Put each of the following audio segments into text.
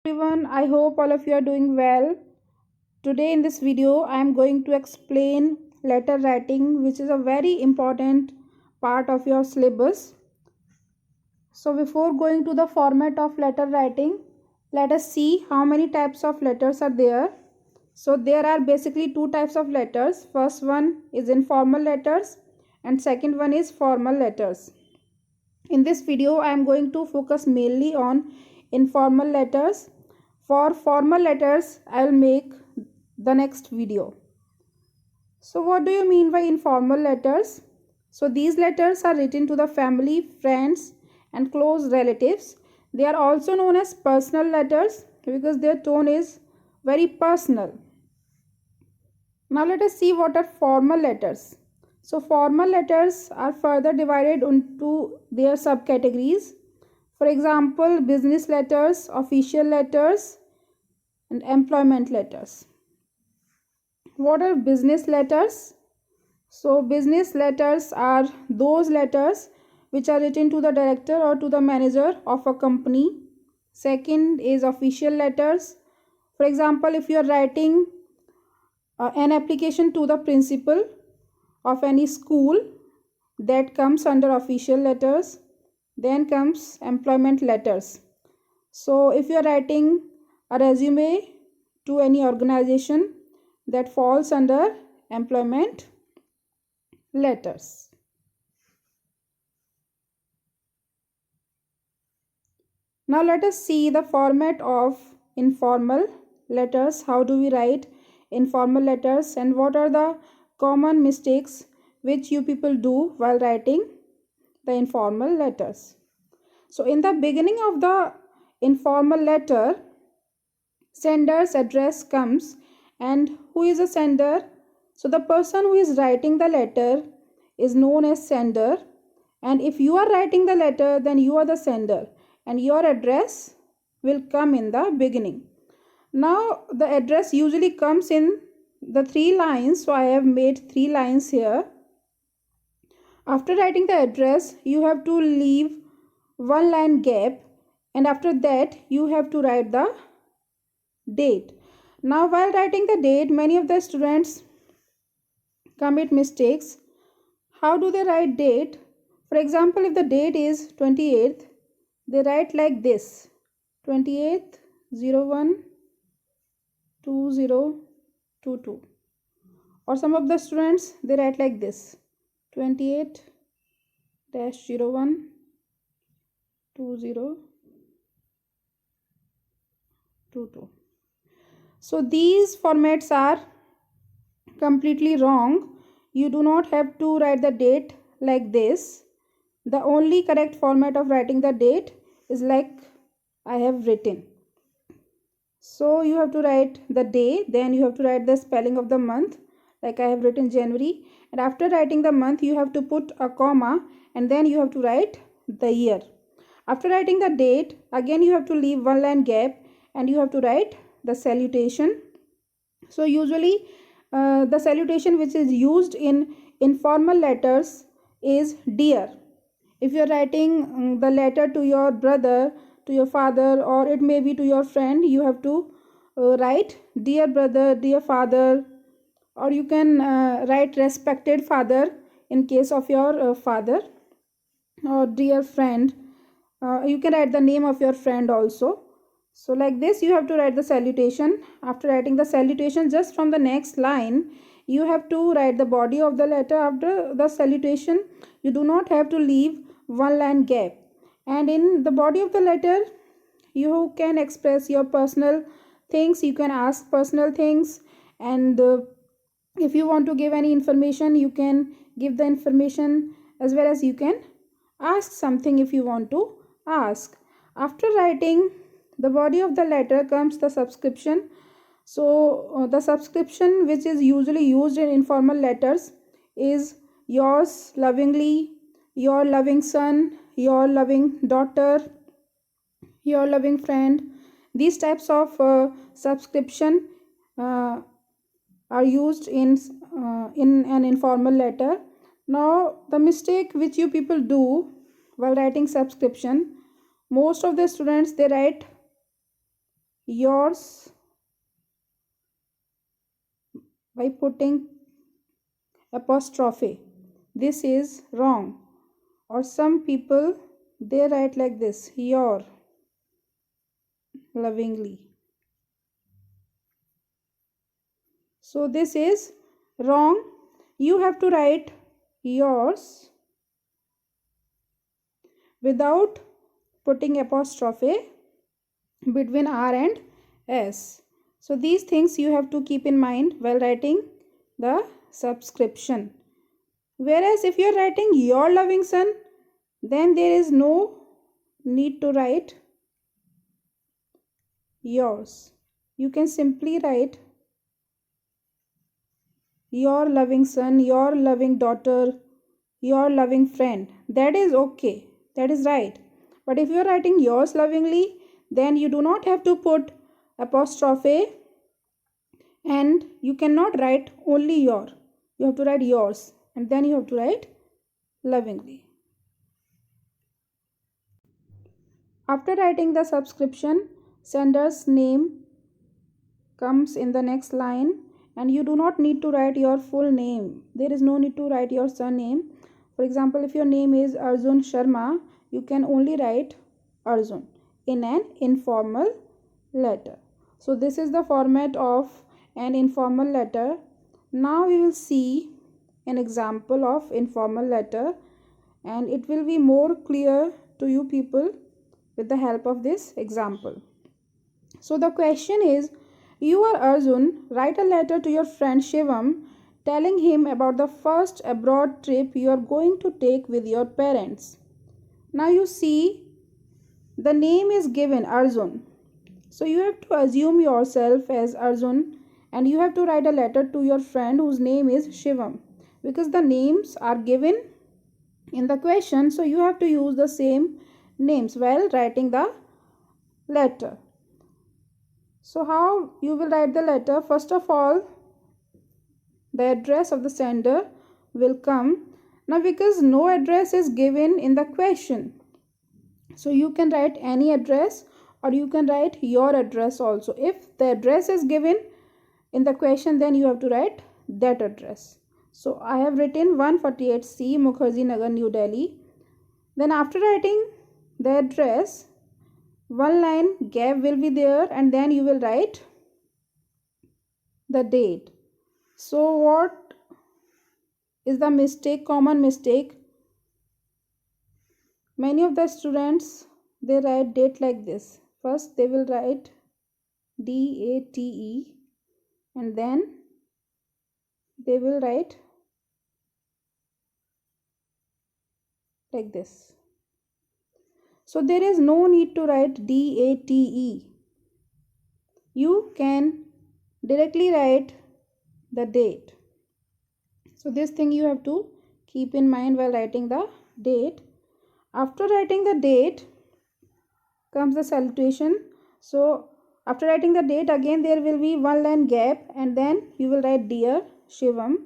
Everyone, I hope all of you are doing well. Today in this video, I am going to explain letter writing, which is a very important part of your syllabus. So before going to the format of letter writing, let us see how many types of letters are there. So there are basically two types of letters. First one is informal letters and second one is formal letters. In this video, I am going to focus mainly on informal letters. For formal letters, I will make the next video. So what do you mean by informal letters? So these letters are written to the family, friends and close relatives. They are also known as personal letters because their tone is very personal. Now let us see what are formal letters. So formal letters are further divided into their subcategories. For example, business letters, official letters, and employment letters. What are business letters? So business letters are those letters which are written to the director or to the manager of a company. Second is official letters. For example, if you are writing an application to the principal of any school, that comes under official letters. Then comes employment letters. So if you are writing a resume to any organization, that falls under employment letters. Now let us see the format of informal letters. How do we write informal letters and what are the common mistakes which you people do while writing the informal letters. So in the beginning of the informal letter, sender's address comes, and who is a sender? So the person who is writing the letter is known as sender, and if you are writing the letter, then you are the sender and your address will come in the beginning. Now the address usually comes in the 3 lines, so I have made 3 lines here. After writing the address, you have to leave 1 line gap, and after that you have to write the date. Now while writing the date, many of the students commit mistakes. How do they write date? For example, if the date is 28th, they write like this: 28th 01 2022. Or some of the students, they write like this: 28-01 2022. So these formats are completely wrong. You do not have to write the date like this. The only correct format of writing the date is like I have written. So you have to write the day, then you have to write the spelling of the month, like I have written January, and after writing the month you have to put a comma and then you have to write the year. After writing the date, again you have to leave 1 line gap and you have to write the salutation. So usually the salutation which is used in informal letters is dear. If you are writing the letter to your brother, to your father, or it may be to your friend, you have to write dear brother, dear father, or you can write respected father in case of your father, or dear friend. You can write the name of your friend also. So like this you have to write the salutation. After writing the salutation, just from the next line you have to write the body of the letter. After the salutation you do not have to leave 1 line gap, and in the body of the letter you can express your personal things, you can ask personal things, and if you want to give any information you can give the information, as well as you can ask something if you want to ask. After writing the body of the letter comes the subscription. So the subscription which is usually used in informal letters is yours lovingly, your loving son, your loving daughter, your loving friend. These types of subscription uh, are used in an informal letter. Now the mistake which you people do while writing subscription, most of the students they write yours by putting apostrophe. This is wrong. Or some people they write like this, your lovingly. So this is wrong. You have to write yours without putting apostrophe between R and S. So these things you have to keep in mind while writing the subscription. Whereas if you are writing your loving son, then there is no need to write yours. You can simply write your loving son, your loving daughter, your loving friend. That is okay. That is right. But if you are writing yours lovingly, then you do not have to put apostrophe and you cannot write only your. You have to write yours and then you have to write lovingly. After writing the subscription, sender's name comes in the next line and you do not need to write your full name. There is no need to write your surname. For example, if your name is Arjun Sharma, you can only write Arjun in an informal letter. So this is the format of an informal letter. Now we will see an example of informal letter and it will be more clear to you people with the help of this example. So the question is, you are Arjun, write a letter to your friend Shivam telling him about the first abroad trip you are going to take with your parents. Now you see the name is given Arjun. So you have to assume yourself as Arjun and you have to write a letter to your friend whose name is Shivam because the names are given in the question, so you have to use the same names while writing the letter. So how you will write the letter? First of all, the address of the sender will come. Now because no address is given in the question, so you can write any address or you can write your address also. If the address is given in the question, then you have to write that address. So I have written 148C Mukherjee Nagar, New Delhi. Then after writing the address, one line gap will be there and then you will write the date. So what is the mistake, common mistake? Many of the students they write date like this. First they will write DATE and then they will write like this. So there is no need to write DATE. You can directly write the date. So this thing you have to keep in mind while writing the date. After writing the date comes the salutation. So after writing the date, again there will be one line gap and then you will write Dear Shivam,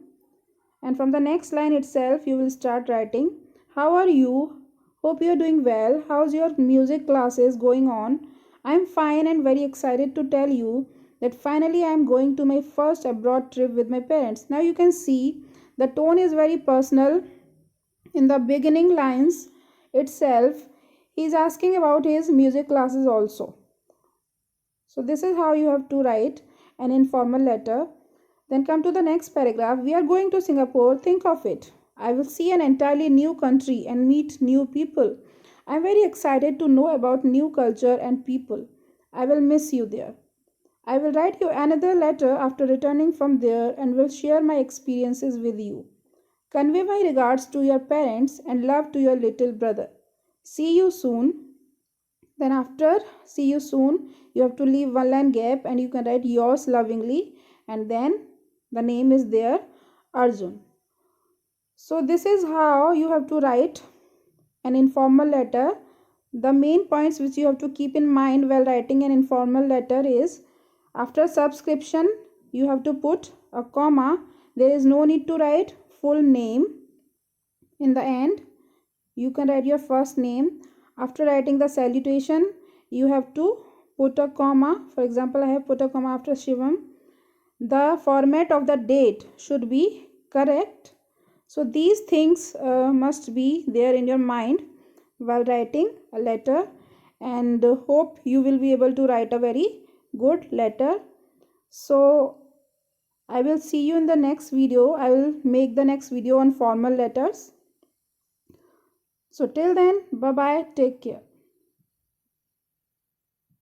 and from the next line itself you will start writing how are you, hope you are doing well, how's your music classes going on, I am fine and very excited to tell you that finally I am going to my first abroad trip with my parents. Now you can see the tone is very personal. In the beginning lines itself he is asking about his music classes also. So this is how you have to write an informal letter. Then come to the next paragraph. We are going to Singapore. Think of it. I will see an entirely new country and meet new people. I am very excited to know about new culture and people. I will miss you there. I will write you another letter after returning from there and will share my experiences with you. Convey my regards to your parents and love to your little brother. See you soon. Then after see you soon, you have to leave one line gap and you can write yours lovingly and then the name is there Arjun. So this is how you have to write an informal letter. The main points which you have to keep in mind while writing an informal letter is after subscription you have to put a comma. There is no need to write full name. In the end you can write your first name. After writing the salutation you have to put a comma. For example, I have put a comma after Shivam. The format of the date should be correct. So these things must be there in your mind while writing a letter, and hope you will be able to write a very good letter. So I will see you in the next video. I will make the next video on formal letters. So till then, bye bye, take care.